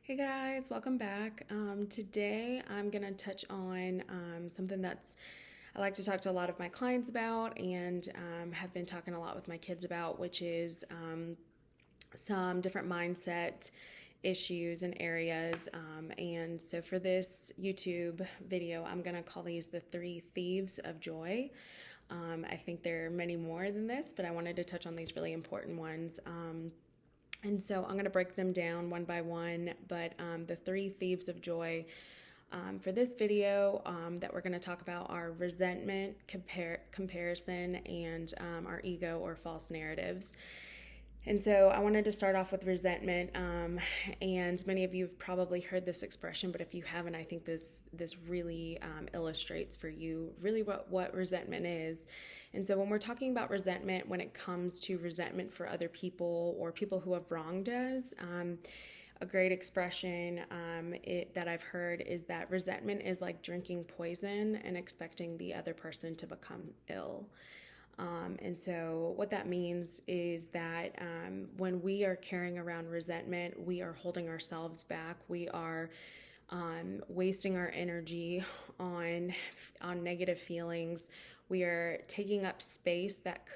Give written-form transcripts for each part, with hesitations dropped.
Hey guys, welcome back. Today I'm going to touch on something I like to talk to a lot of my clients about and have been talking a lot with my kids about, which is some different mindset issues and areas. And so for this YouTube video, I'm going to call these the three thieves of joy. I think there are many more than this, but I wanted to touch on these really important ones. And so I'm going to break them down one by one, but the three thieves of joy for this video that we're going to talk about are resentment, comparison, and our ego or false narratives. And so I wanted to start off with resentment, and many of you have probably heard this expression, but if you haven't, I think this really illustrates for you really what resentment is. And so when we're talking about resentment, when it comes to resentment for other people or people who have wronged us, a great expression that I've heard is that resentment is like drinking poison and expecting the other person to become ill. And so what that means is that when we are carrying around resentment, we are holding ourselves back. We are wasting our energy on negative feelings. We are taking up space that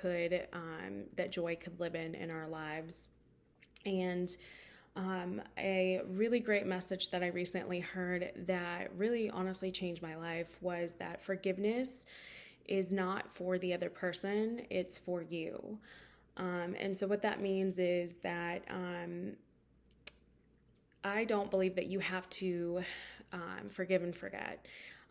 joy could live in our lives. And a really great message that I recently heard that really honestly changed my life was that forgiveness is not for the other person, it's for you. And so what that means is that I don't believe that you have to forgive and forget.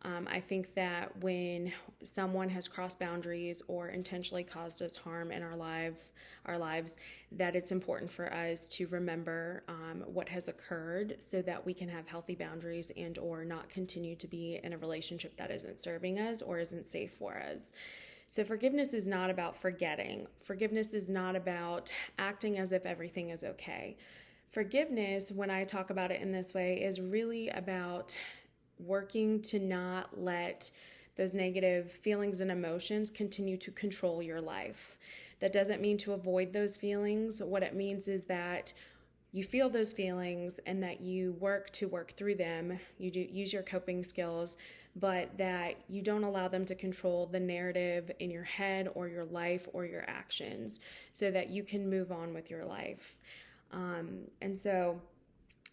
I think that when someone has crossed boundaries or intentionally caused us harm in our lives, that it's important for us to remember what has occurred so that we can have healthy boundaries and or not continue to be in a relationship that isn't serving us or isn't safe for us. So forgiveness is not about forgetting. Forgiveness is not about acting as if everything is okay. Forgiveness, when I talk about it in this way, is really about working to not let those negative feelings and emotions continue to control your life. That doesn't mean to avoid those feelings. What it means is that you feel those feelings and that you work through them. You do use your coping skills, but that you don't allow them to control the narrative in your head or your life or your actions so that you can move on with your life. And so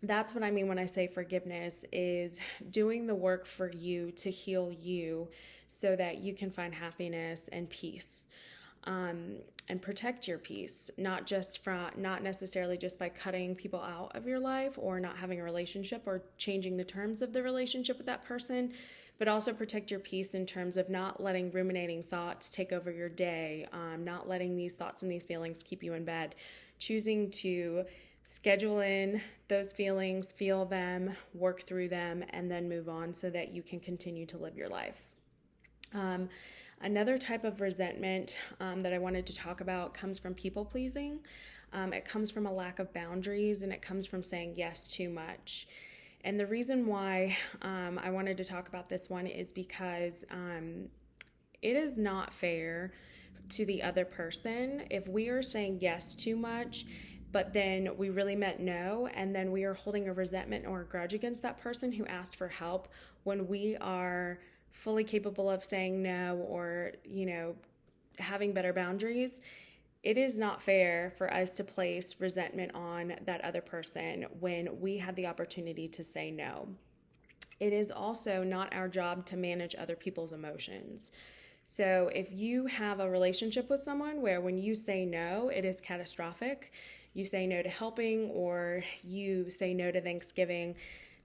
that's what I mean when I say forgiveness is doing the work for you to heal you so that you can find happiness and peace, and protect your peace, not necessarily just by cutting people out of your life or not having a relationship or changing the terms of the relationship with that person, but also protect your peace in terms of not letting ruminating thoughts take over your day, not letting these thoughts and these feelings keep you in bed, choosing to schedule in those feelings, feel them, work through them, and then move on so that you can continue to live your life. Another type of resentment that I wanted to talk about comes from people pleasing. It comes from a lack of boundaries, and it comes from saying yes too much. And the reason why I wanted to talk about this one is because it is not fair to the other person if we are saying yes too much, but then we really meant no, and then we are holding a resentment or a grudge against that person who asked for help when we are fully capable of saying no or, having better boundaries. It is not fair for us to place resentment on that other person when we had the opportunity to say no. It is also not our job to manage other people's emotions. So if you have a relationship with someone where when you say no, it is catastrophic, you say no to helping or you say no to Thanksgiving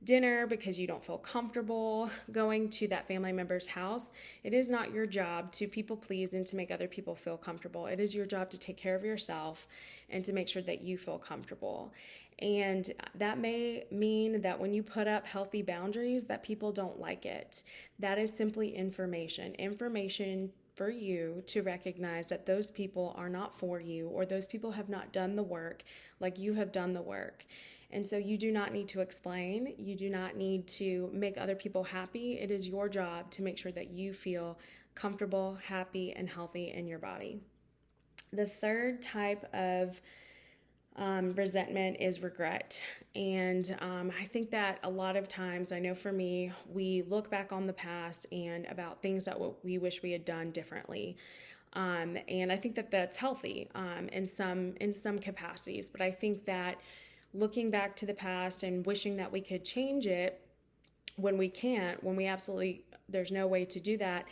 dinner because you don't feel comfortable going to that family member's house, it is not your job to people please and to make other people feel comfortable. It is your job to take care of yourself and to make sure that you feel comfortable. And that may mean that when you put up healthy boundaries that people don't like it. That is simply information for you to recognize that those people are not for you or those people have not done the work like you have done the work. And so you do not need to explain. You do not need to make other people happy. It is your job to make sure that you feel comfortable, happy, and healthy in your body. The third type of resentment is regret. And I think that a lot of times, I know for me, we look back on the past and about things that we wish we had done differently. And I think that that's healthy in some capacities. But I think that looking back to the past and wishing that we could change it when we can't, when we absolutely, there's no way to do that,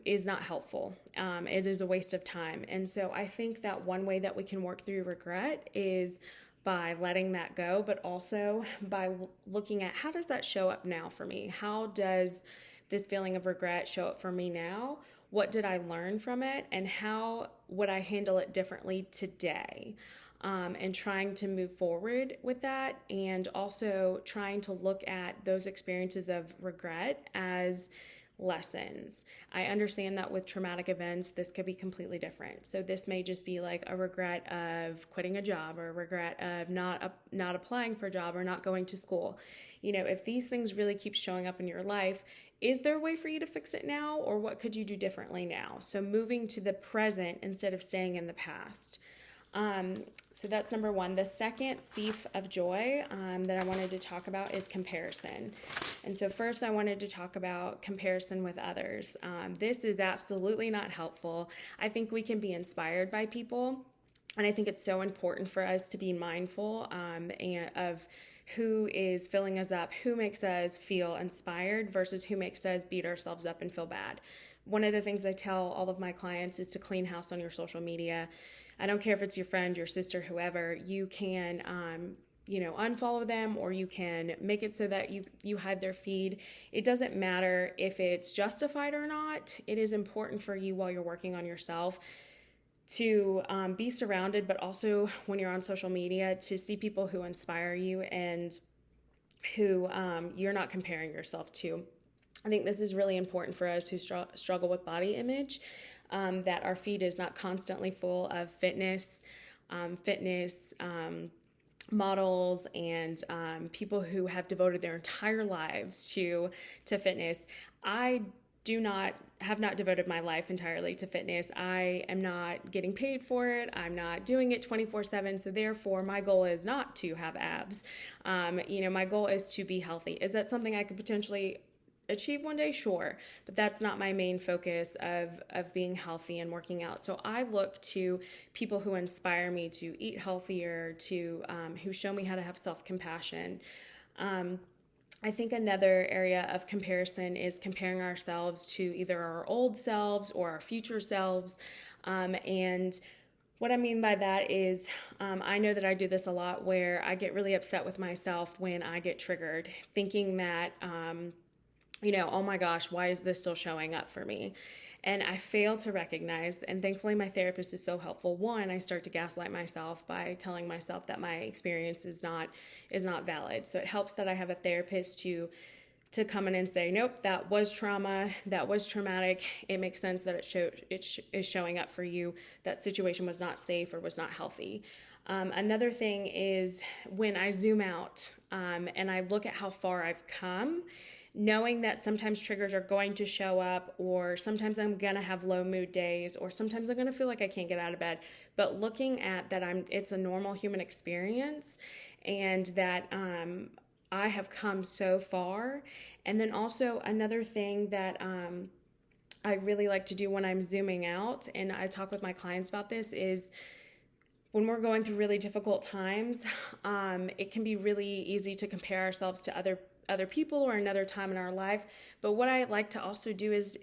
is not helpful. It is a waste of time. And so I think that one way that we can work through regret is by letting that go, but also by looking at how does that show up now for me? How does this feeling of regret show up for me now? What did I learn from it? And how would I handle it differently today? And trying to move forward with that, and also trying to look at those experiences of regret as lessons. I understand that with traumatic events, this could be completely different. So this may just be like a regret of quitting a job, or a regret of not applying for a job, or not going to school. You know, if these things really keep showing up in your life, is there a way for you to fix it now, or what could you do differently now? So moving to the present instead of staying in the past. So that's number one. The second thief of joy that I wanted to talk about is comparison. And so first I wanted to talk about comparison with others. This is absolutely not helpful. I think we can be inspired by people, and I think it's so important for us to be mindful and of who is filling us up, who makes us feel inspired versus who makes us beat ourselves up and feel bad. One of the things I tell all of my clients is to clean house on your social media. I don't care if it's your friend, your sister, whoever. You can, unfollow them, or you can make it so that you hide their feed. It doesn't matter if it's justified or not. It is important for you while you're working on yourself to be surrounded, but also when you're on social media, to see people who inspire you and who you're not comparing yourself to. I think this is really important for us who struggle with body image, that our feed is not constantly full of fitness models and people who have devoted their entire lives to fitness. I have not devoted my life entirely to fitness. I am not getting paid for it. I'm not doing it 24/7. So therefore, my goal is not to have abs. My goal is to be healthy. Is that something I could potentially achieve one day? Sure, but that's not my main focus of being healthy and working out. So I look to people who inspire me to eat healthier, to who show me how to have self-compassion. I think another area of comparison is comparing ourselves to either our old selves or our future selves. And what I mean by that is I know that I do this a lot, where I get really upset with myself when I get triggered, thinking that oh my gosh, why is this still showing up for me? And I fail to recognize, and thankfully my therapist is so helpful. One, I start to gaslight myself by telling myself that my experience is not valid. So it helps that I have a therapist to come in and say, nope, that was trauma, that was traumatic. It makes sense that it is showing up for you. That situation was not safe or was not healthy. Another thing is when I zoom out and I look at how far I've come, knowing that sometimes triggers are going to show up, or sometimes I'm going to have low mood days, or sometimes I'm going to feel like I can't get out of bed, but looking at that it's a normal human experience, and that I have come so far. And then also another thing that I really like to do when I'm zooming out, and I talk with my clients about this, is when we're going through really difficult times, it can be really easy to compare ourselves to other people or another time in our life. But what I like to also do is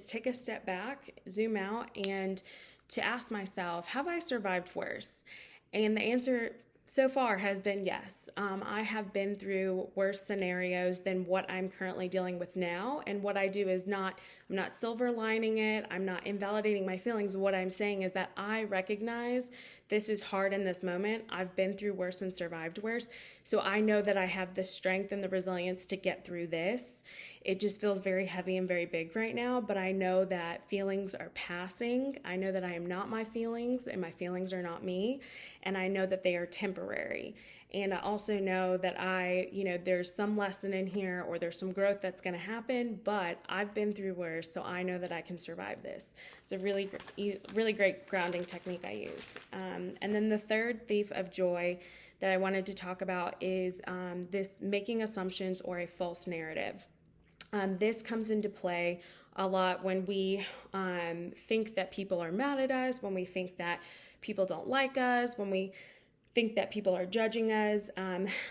take a step back, zoom out, and to ask myself, have I survived worse? And the answer so far has been yes. I have been through worse scenarios than what I'm currently dealing with now. And what I do is I'm not silver lining it. I'm not invalidating my feelings. What I'm saying is that I recognize this is hard in this moment. I've been through worse and survived worse. So I know that I have the strength and the resilience to get through this. It just feels very heavy and very big right now, but I know that feelings are passing. I know that I am not my feelings, and my feelings are not me. And I know that they are temporary. And I also know that there's some lesson in here, or there's some growth that's going to happen, but I've been through worse, so I know that I can survive this. It's a really great grounding technique I use. And then the third thief of joy that I wanted to talk about is this making assumptions or a false narrative. This comes into play a lot when we think that people are mad at us, when we think that people don't like us, when we think that people are judging us.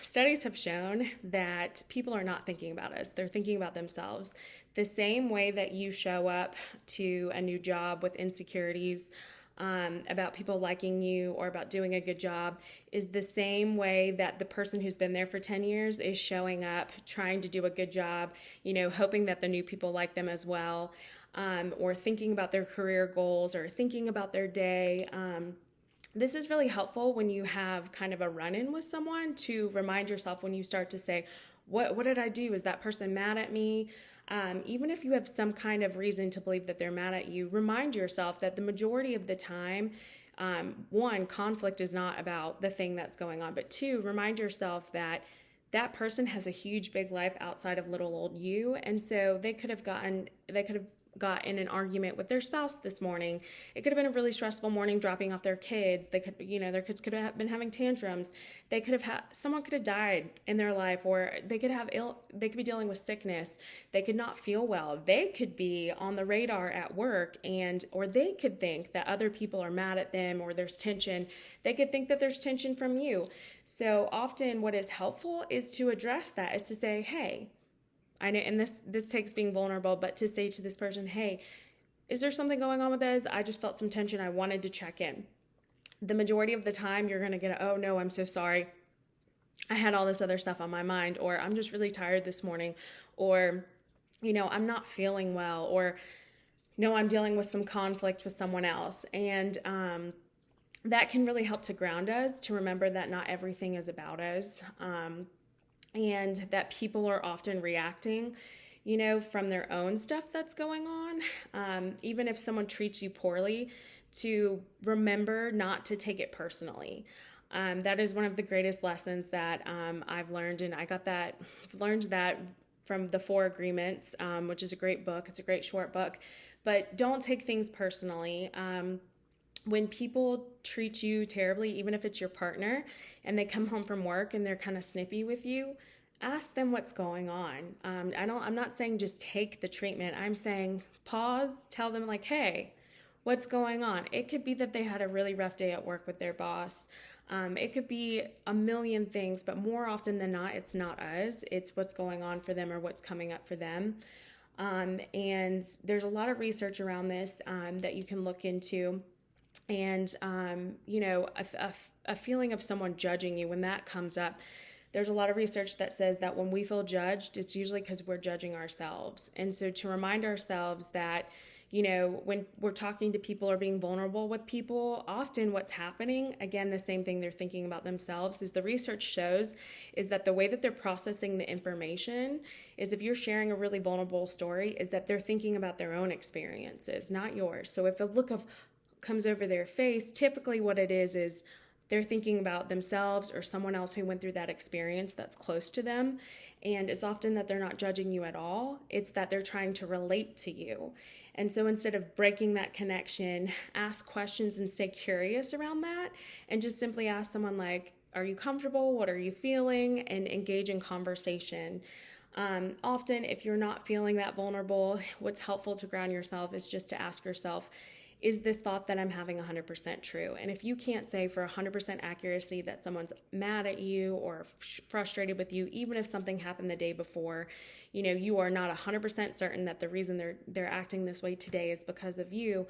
Studies have shown that people are not thinking about us. They're thinking about themselves. The same way that you show up to a new job with insecurities about people liking you or about doing a good job is the same way that the person who's been there for 10 years is showing up, trying to do a good job, hoping that the new people like them as well, or thinking about their career goals or thinking about their day. This is really helpful when you have kind of a run-in with someone, to remind yourself when you start to say, what did I do? Is that person mad at me? Even if you have some kind of reason to believe that they're mad at you, remind yourself that the majority of the time, one, conflict is not about the thing that's going on, but two, remind yourself that that person has a huge, big life outside of little old you. And so they could have got in an argument with their spouse this morning. It could have been a really stressful morning dropping off their kids. They could, their kids could have been having tantrums. Someone could have died in their life, or they could be dealing with sickness. They could not feel well. They could be on the radar at work, or they could think that other people are mad at them, or there's tension. They could think that there's tension from you. So often what is helpful is to address that, is to say, hey, I know, and this takes being vulnerable, but to say to this person, hey, is there something going on with us? I just felt some tension. I wanted to check in. The majority of the time, you're going to get, oh no, I'm so sorry. I had all this other stuff on my mind, or I'm just really tired this morning, or, I'm not feeling well, or no, I'm dealing with some conflict with someone else. And that can really help to ground us, to remember that not everything is about us. And that people are often reacting, from their own stuff that's going on. Even if someone treats you poorly, to remember not to take it personally. That is one of the greatest lessons that I've learned, and learned that from the 4 Agreements, which is a great book. It's a great short book, but don't take things personally. When people treat you terribly, even if it's your partner, and they come home from work and they're kind of snippy with you, ask them what's going on. I'm not saying just take the treatment. I'm saying pause, tell them like, hey, what's going on? It could be that they had a really rough day at work with their boss. It could be a million things, but more often than not, it's not us. It's what's going on for them, or what's coming up for them. And there's a lot of research around this that you can look into. And, a feeling of someone judging you, when that comes up, there's a lot of research that says that when we feel judged, it's usually because we're judging ourselves. And so to remind ourselves that, when we're talking to people or being vulnerable with people, often what's happening, again, the same thing they're thinking about themselves, is the research shows is that the way that they're processing the information is, if you're sharing a really vulnerable story, is that they're thinking about their own experiences, not yours. So if a look of comes over their face, typically what it is they're thinking about themselves or someone else who went through that experience that's close to them. And it's often that they're not judging you at all. It's that they're trying to relate to you. And so instead of breaking that connection, ask questions and stay curious around that, and just simply ask someone like, are you comfortable? What are you feeling? And engage in conversation. Often, if you're not feeling that vulnerable, what's helpful to ground yourself is just to ask yourself, is this thought that I'm having 100% true? And if you can't say for 100% accuracy that someone's mad at you or frustrated with you, even if something happened the day before, you are not 100% certain that the reason they're acting this way today is because of you,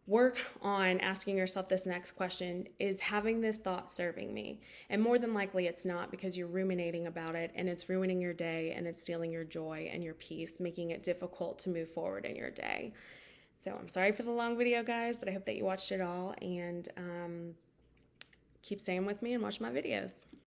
work on asking yourself this next question: is having this thought serving me? And more than likely it's not, because you're ruminating about it and it's ruining your day and it's stealing your joy and your peace, making it difficult to move forward in your day. So I'm sorry for the long video, guys, but I hope that you watched it all, and keep staying with me and watch my videos.